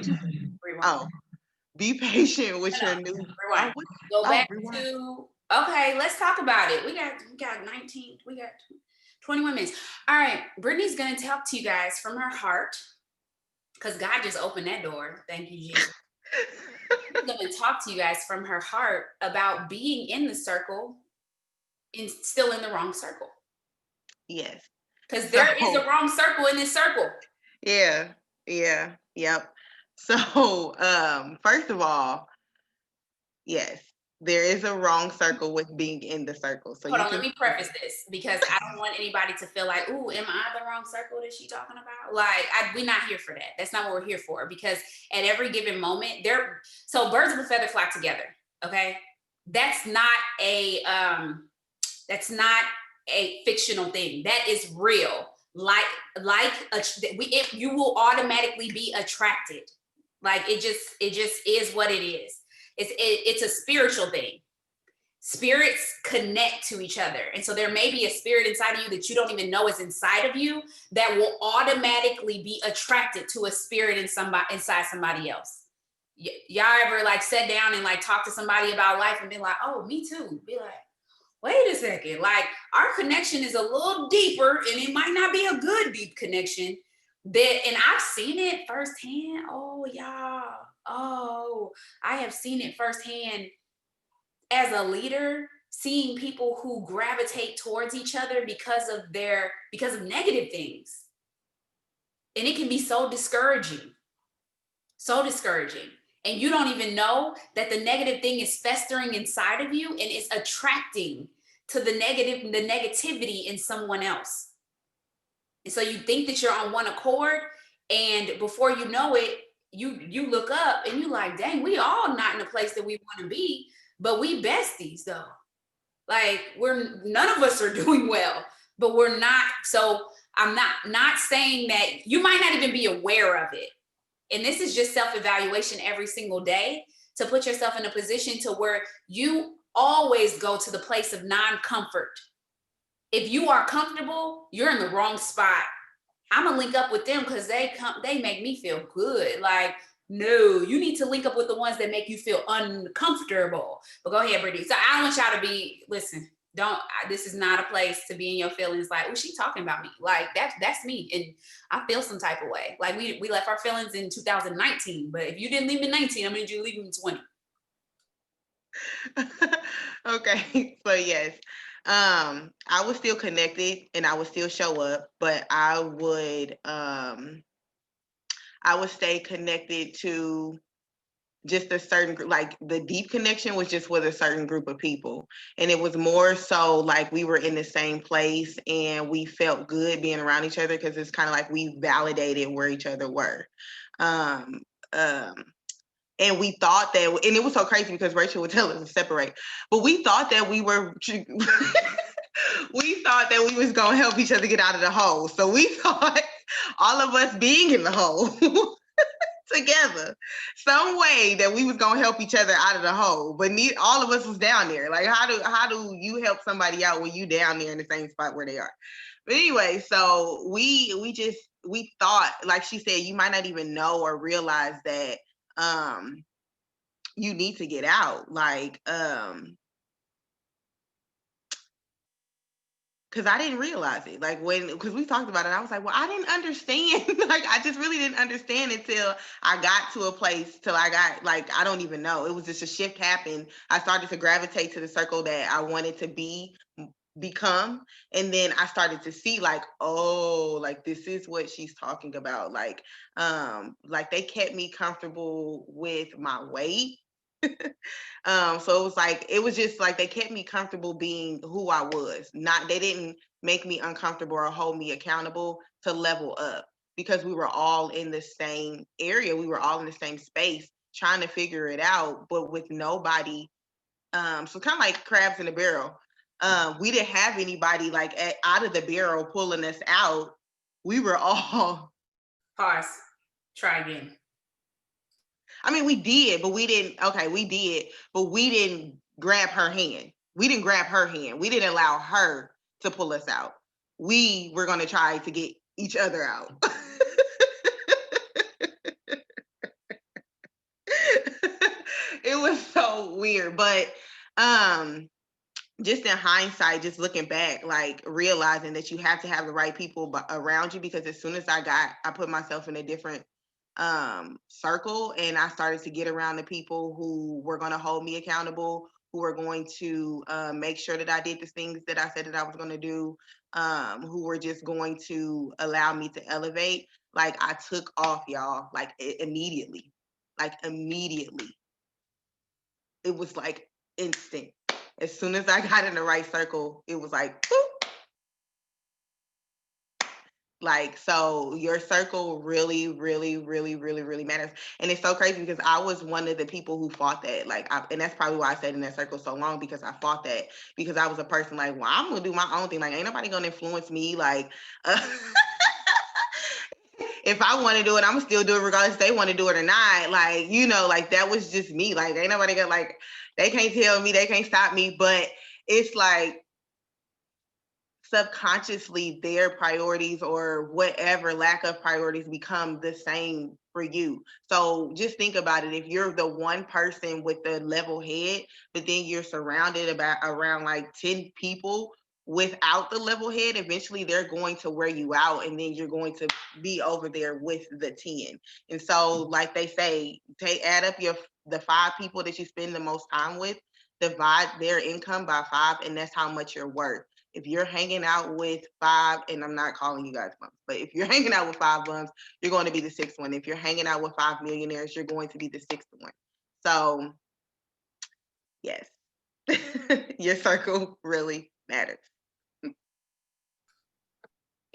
be patient with your new.
Rewind. Go back to, okay, let's talk about it. We got 21 minutes. All right, Brittany's gonna talk to you guys from her heart, because God just opened that door. Thank you, Jesus. She's gonna talk to you guys from her heart about being in the circle and still in the wrong circle.
Yes.
Because there is a wrong circle in this circle.
Yep. So first of all, yes, there is a wrong circle with being in the circle. So
let me preface this, because I don't want anybody to feel like, ooh, am I the wrong circle that she's talking about? Like, we're not here for that. That's not what we're here for, because at every given moment, so birds of a feather flock together, okay? That's not a fictional thing. That is real. You will automatically be attracted. Like it just is what it is. It's a spiritual thing. Spirits connect to each other. And so there may be a spirit inside of you that you don't even know is inside of you that will automatically be attracted to a spirit inside somebody else. Y'all ever like sat down and like talk to somebody about life and been like, oh, me too. Be like, wait a second. Like our connection is a little deeper, and it might not be a good deep connection. And I've seen it firsthand. Oh, y'all. Oh, I have seen it firsthand as a leader, seeing people who gravitate towards each other because of negative things. And it can be so discouraging. And you don't even know that the negative thing is festering inside of you and is attracting to the negativity in someone else. And so you think that you're on one accord, and before you know it, you look up and you like, dang, we all not in a place that we want to be, but we besties though. Like none of us are doing well, but we're not. So I'm not saying that you might not even be aware of it. And this is just self-evaluation every single day to put yourself in a position to where you always go to the place of non-comfort. If you are comfortable, you're in the wrong spot. I'm gonna link up with them because they make me feel good. Like, no, you need to link up with the ones that make you feel uncomfortable. But go ahead, Brittany. So I don't want y'all to listen, This is not a place to be in your feelings like, oh, she talking about me. Like that's me. And I feel some type of way. Like we left our feelings in 2019, but if you didn't leave in 19, I'm gonna need you to leave in 20.
Okay, so yes, I would still connected and I would still show up, but I would stay connected to just a certain group. Like the deep connection was just with a certain group of people, and it was more so like we were in the same place and we felt good being around each other because it's kind of like we validated where each other were. um and we thought that, and it was so crazy because Rachel would tell us to separate, but we thought that we were we thought that we was gonna help each other get out of the hole. So we thought all of us being in the hole together, some way that we was gonna help each other out of the hole. But all of us was down there. Like how do you help somebody out when you down there in the same spot where they are? But anyway, so we thought, like she said, you might not even know or realize that you need to get out. Like because I didn't realize it. Like because we talked about it, I was like, well, I didn't understand. Like, I just really didn't understand until I got to a place, till I got, like, I don't even know. It was just a shift happened. I started to gravitate to the circle that I wanted to become. And then I started to see like, oh, like this is what she's talking about. Like they kept me comfortable with my weight. So it was just like they kept me comfortable being who I was. They didn't make me uncomfortable or hold me accountable to level up, because we were all in the same area. We were all in the same space trying to figure it out, but with nobody. So kind of like crabs in a barrel. We didn't have anybody like out of the barrel pulling us out. We were all.
Pause. Try again.
I mean, we did, but we didn't. Okay, we did, but we didn't grab her hand. We didn't grab her hand. We didn't allow her to pull us out. We were going to try to get each other out. It was so weird, but just in hindsight, just looking back, like realizing that you have to have the right people around you, because as soon as I put myself in a different circle, and I started to get around the people who were going to hold me accountable, who were going to make sure that I did the things that I said that I was going to do, who were just going to allow me to elevate. Like, I took off, y'all, like immediately. It was like instant. As soon as I got in the right circle, it was like, boop. Like, so your circle really, really, really, really, really matters. And it's so crazy because I was one of the people who fought that. Like, and that's probably why I stayed in that circle so long, because I fought that, because I was a person like, well, I'm going to do my own thing. Like, ain't nobody going to influence me. Like, if I want to do it, I'm gonna still do it regardless if they want to do it or not. Like, like that was just me. Like, ain't nobody got, like, they can't tell me, they can't stop me. But it's like subconsciously their priorities or whatever lack of priorities become the same for you. So just think about it. If you're the one person with the level head, but then you're surrounded around like 10 people without the level head, eventually they're going to wear you out, and then you're going to be over there with the 10. And so, like they say, add up the 5 people that you spend the most time with, divide their income by 5, and that's how much you're worth. If you're hanging out with 5, and I'm not calling you guys bums, but if you're hanging out with 5 bums, you're going to be the 6th one. If you're hanging out with 5 millionaires, you're going to be the 6th one. So yes, your circle really matters.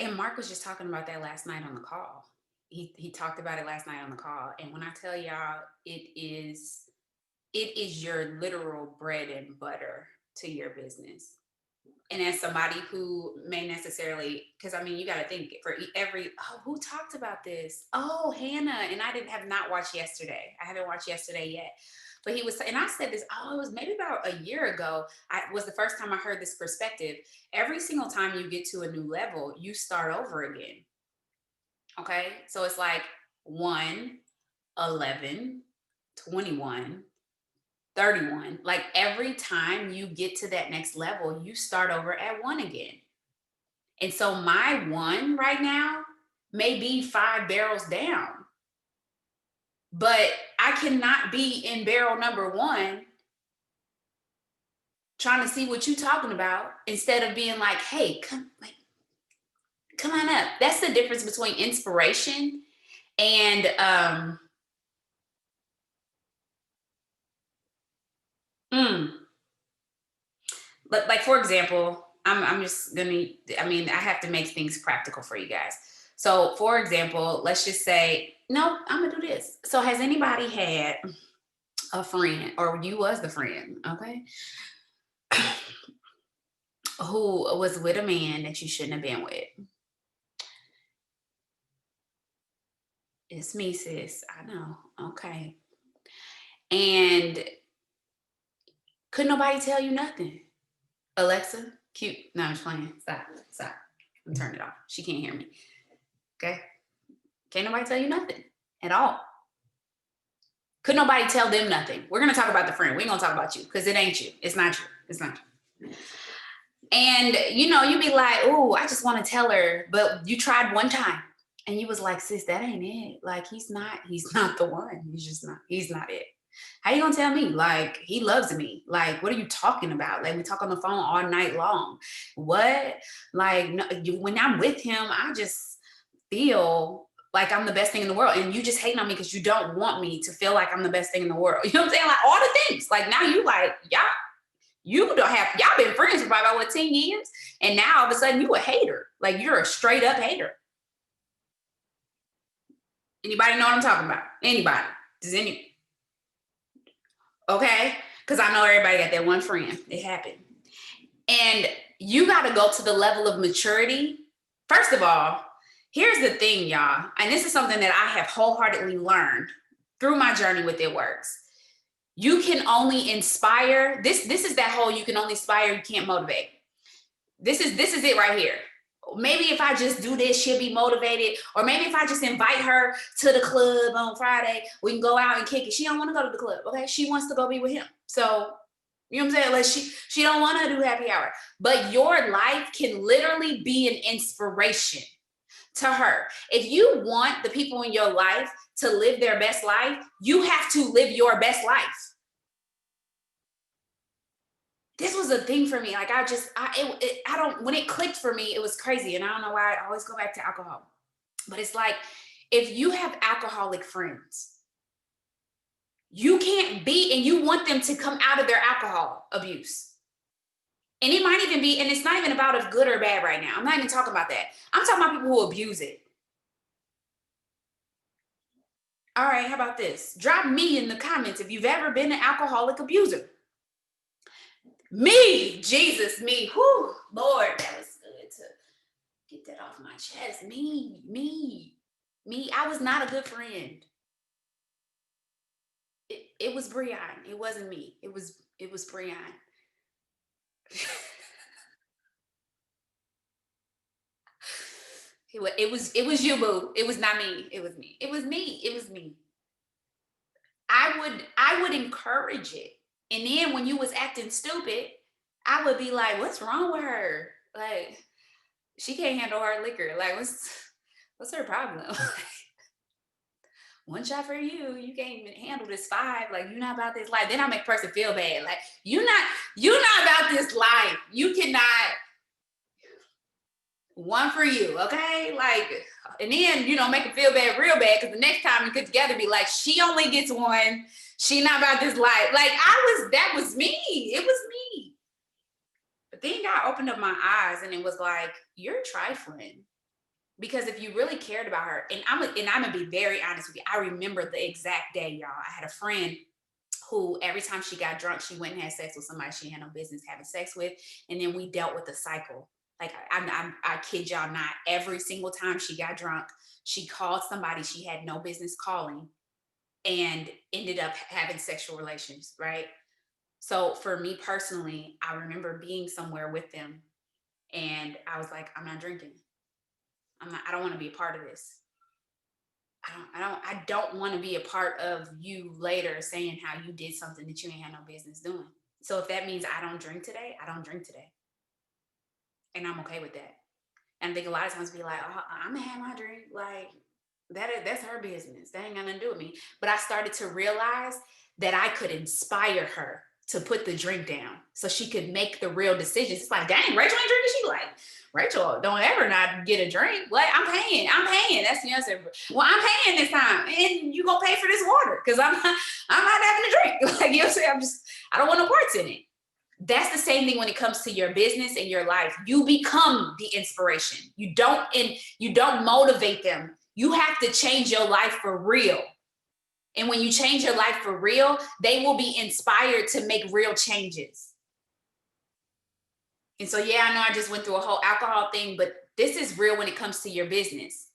And Mark was just talking about that last night on the call. He talked about it last night on the call. And when I tell y'all, it is your literal bread and butter to your business. And as somebody who may necessarily, because I mean, you got to think for who talked about this? Oh, Hannah. And I have not watched yesterday. I haven't watched yesterday yet. But he was, and I said this, it was maybe about a year ago. Was the first time I heard this perspective. Every single time you get to a new level, you start over again. Okay. So it's like 1, 11, 21, 31. Like every time you get to that next level, you start over at 1 again. And so my 1 right now may be 5 barrels down, but I cannot be in barrel number 1 trying to see what you're talking about instead of being like, hey, come on up. That's the difference between inspiration and but like, for example, I'm just gonna, I mean, I have to make things practical for you guys. So for example, let's just say, no, I'm gonna do this. So has anybody had a friend, or you was the friend, okay, who was with a man that you shouldn't have been with? It's me, sis. I know. Okay. And could nobody tell you nothing? Alexa, cute. No, I'm just playing. Stop. I'm turning it off. She can't hear me. Okay. Can't nobody tell you nothing at all. Could nobody tell them nothing? We're going to talk about the friend. We ain't going to talk about you because it ain't you. It's not you. It's not you. And, you know, you be like, oh, I just want to tell her. But you tried one time and you was like, sis, that ain't it. Like, he's not the one. He's not it. How you gonna tell me? Like, he loves me. Like, what are you talking about? Like, we talk on the phone all night long. What? Like, no, when I'm with him, I just feel like I'm the best thing in the world. And you just hating on me because you don't want me to feel like I'm the best thing in the world. You know what I'm saying? Like, all the things. Like, now you like, y'all been friends for about, what, 10 years? And now all of a sudden you a hater. Like, you're a straight up hater. Anybody know what I'm talking about? Anybody? Does any? Okay, because I know everybody got that one friend. It happened. And you got to go to the level of maturity. First of all, here's the thing, y'all. And this is something that I have wholeheartedly learned through my journey with It Works. You can only inspire. This is that whole you can only inspire, you can't motivate. This is it right here. Maybe if I just do this, she'll be motivated. Or maybe if I just invite her to the club on Friday, we can go out and kick it. She don't want to go to the club, okay? She wants to go be with him. So, you know what I'm saying? Like, she don't want to do happy hour. But your life can literally be an inspiration to her. If you want the people in your life to live their best life, you have to live your best life. This was a thing for me. Like, when it clicked for me, it was crazy. And I don't know why I always go back to alcohol. But it's like, if you have alcoholic friends, you can't be, and you want them to come out of their alcohol abuse. And it might even be, and it's not even about if good or bad right now. I'm not even talking about that. I'm talking about people who abuse it. All right, how about this? Drop me in the comments if you've ever been an alcoholic abuser. Me, Jesus, me. Whew, Lord, that was good to get that off my chest. Me. I was not a good friend. It was Breon. It wasn't me. It was Breon. It was you, boo. It was not me. It was me. It was me. I would encourage it. And then when you was acting stupid, I would be like, what's wrong with her? Like, she can't handle her liquor. Like, what's her problem? One shot for you. You can't even handle this 5. Like, you're not about this life. Then I make a person feel bad. Like, you're not about this life. You cannot. One for you, okay? Like, and then, make them feel bad, real bad, because the next time you get together, be like, she only gets one. She not about this life. Like, that was me. It was me. But then God opened up my eyes, and it was like, you're trifling. Because if you really cared about her, and I'm gonna be very honest with you, I remember the exact day, y'all. I had a friend who every time she got drunk, she went and had sex with somebody she had no business having sex with, and then we dealt with the cycle. Like, I kid y'all not, every single time she got drunk, she called somebody she had no business calling and ended up having sexual relations, right? So for me personally, I remember being somewhere with them and I was like, I'm not drinking. I don't want to be a part of this. I don't want to be a part of you later saying how you did something that you ain't had no business doing. So if that means I don't drink today, I don't drink today. And I'm okay with that. And I think a lot of times be like, oh, I'm gonna have my drink. Like that's her business. That ain't got nothing to do with me. But I started to realize that I could inspire her to put the drink down so she could make the real decisions. It's like, dang, Rachel ain't drinking. She like, Rachel, don't ever not get a drink. Like, I'm paying. That's the answer. Well, I'm paying this time. And you gonna pay for this water because I'm not having a drink. Like, you know what I'm saying? I don't want no parts in it. That's the same thing when it comes to your business and your life. You become the inspiration. You don't motivate them. You have to change your life for real. And when you change your life for real, they will be inspired to make real changes. And so, yeah, I know I just went through a whole alcohol thing, but this is real when it comes to your business.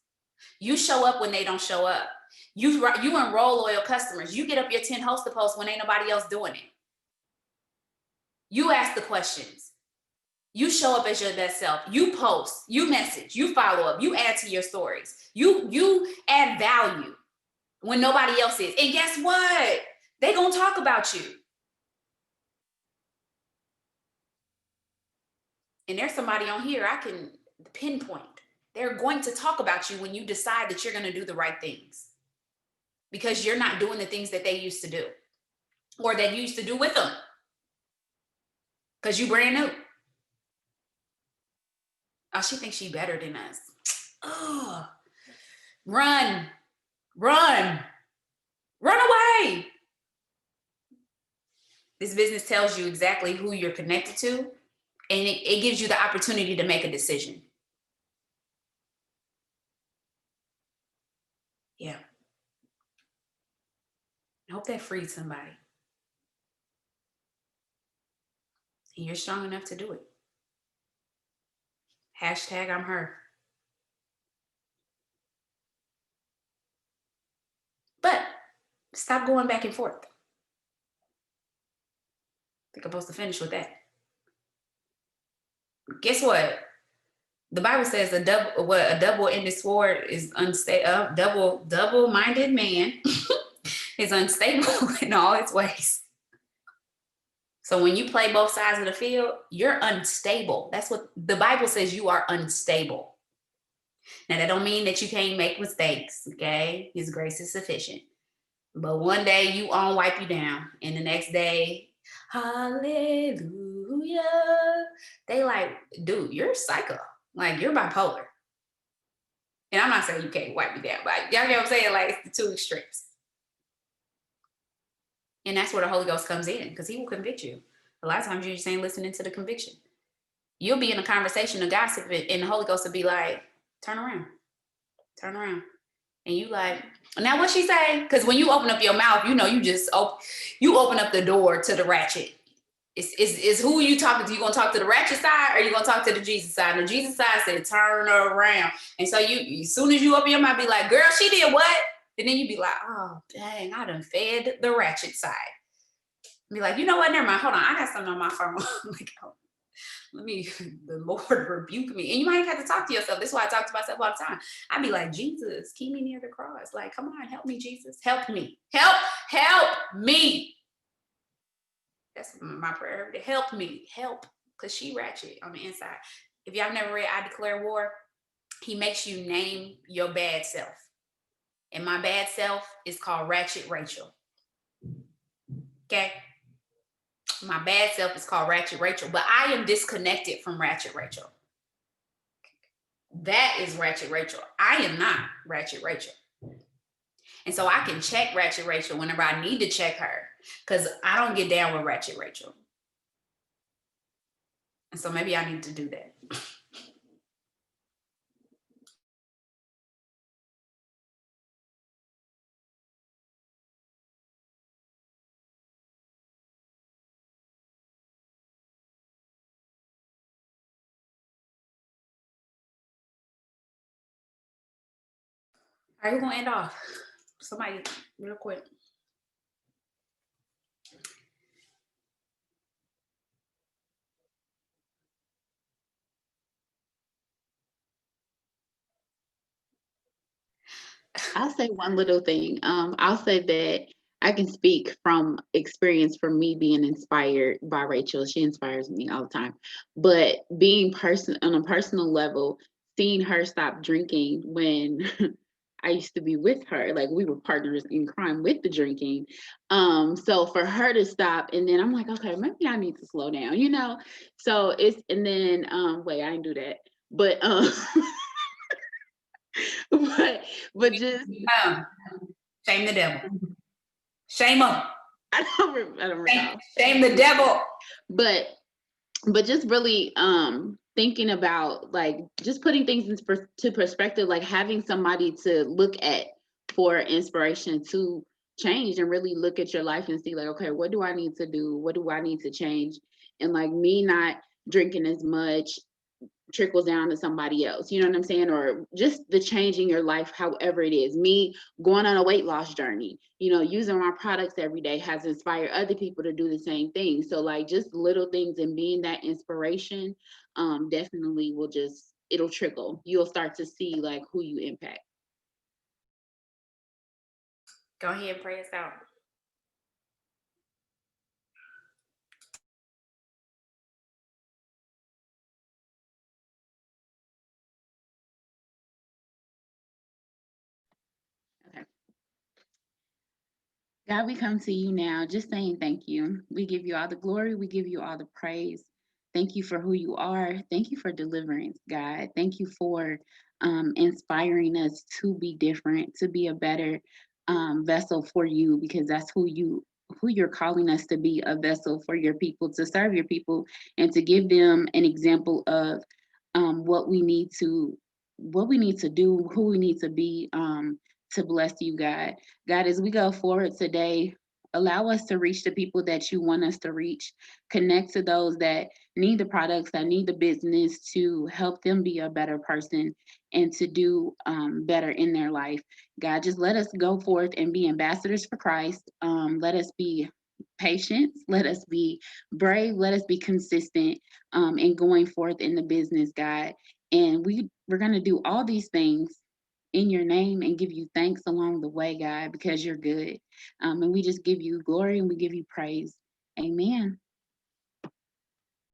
You show up when they don't show up. You enroll loyal customers. You get up your 10 host posts when ain't nobody else doing it. You ask the questions. You show up as your best self. You post, you message, you follow up, you add to your stories. You add value when nobody else is. And guess what? They gonna talk about you. And there's somebody on here I can pinpoint. They're going to talk about you when you decide that you're gonna do the right things. Because you're not doing the things that they used to do. Or that you used to do with them. Because you brand new. Oh, she thinks she better than us. Oh, run away. This business tells you exactly who you're connected to, and it gives you the opportunity to make a decision. Yeah. I hope that freed somebody. And you're strong enough to do it. Hashtag I'm her. But stop going back and forth. I think I'm supposed to finish with that. Guess what? The Bible says a double-ended sword is unstable. Double-minded man is unstable in all its ways. So when you play both sides of the field, you're unstable. That's what the Bible says. You are unstable. Now, that don't mean that you can't make mistakes, okay? His grace is sufficient. But one day you on wipe you down, and the next day, hallelujah. They like, dude, you're psycho. Like, you're bipolar. And I'm not saying you can't wipe me down, but y'all know what I'm saying? Like, it's the two extremes. And that's where the Holy Ghost comes in, because he will convict you. A lot of times you're just ain't listening to the conviction. You'll be in a conversation, a gossip, and the Holy Ghost will be like, turn around. And you like, now what she say? Because when you open up your mouth, you know, you open up the door to the ratchet. It's who you talking to? You gonna talk to the ratchet side, or you gonna talk to the Jesus side? And the Jesus side said, turn around. And so you, as soon as you open your mouth, be like, girl, she did what? And then you be like, oh, dang, I done fed the ratchet side. Be like, you know what? Never mind. Hold on. I got something on my phone. Like, oh, the Lord rebuke me. And you might have to talk to yourself. This is why I talk to myself all the time. I'd be like, Jesus, keep me near the cross. Like, come on, help me, Jesus. Help me. Help me. That's my prayer. Help me. Help. Because she ratchet on the inside. If y'all never read I Declare War, he makes you name your bad self. And my bad self is called Ratchet Rachel. Okay? My bad self is called Ratchet Rachel, but I am disconnected from Ratchet Rachel. That is Ratchet Rachel. I am not Ratchet Rachel. And so I can check Ratchet Rachel whenever I need to check her, because I don't get down with Ratchet Rachel. And so maybe I need to do that. All right, who's gonna end off? Somebody, real quick.
I'll say one little thing. I'll say that I can speak from experience from me being inspired by Rachel. She inspires me all the time. But being on a personal level, seeing her stop drinking when I used to be with her, like we were partners in crime with the drinking. So for her to stop, and then I'm like, okay, maybe I need to slow down, you know? So and then wait, I didn't do that. But but just
Shame the devil. Shame him.
I don't recall.
Shame the devil.
But just really thinking about like just putting things into perspective, like having somebody to look at for inspiration to change and really look at your life and see like, okay, what do I need to do? What do I need to change? And like me not drinking as much trickles down to somebody else, you know what I'm saying? Or just the change in your life, however it is. Me going on a weight loss journey, you know, using my products every day has inspired other people to do the same thing. So like just little things and being that inspiration definitely will it'll trickle. You'll start to see like who you impact.
Go ahead and pray us out.
God, we come to you now just saying thank you. We give you all the glory. We give you all the praise. Thank you for who you are. Thank you for deliverance, God. Thank you for inspiring us to be different, to be a better vessel for you, because that's who you're calling us to be, a vessel for your people, to serve your people, and to give them an example of what we need to do, who we need to be to bless you, God. God, as we go forward today, allow us to reach the people that you want us to reach, connect to those that need the products, that need the business, to help them be a better person and to do better in their life. God, just let us go forth and be ambassadors for Christ. Let us be patient. Let us be brave. Let us be consistent in going forth in the business, God. And we're going to do all these things in your name and give you thanks along the way, God, because you're good. And we just give you glory and we give you praise. Amen.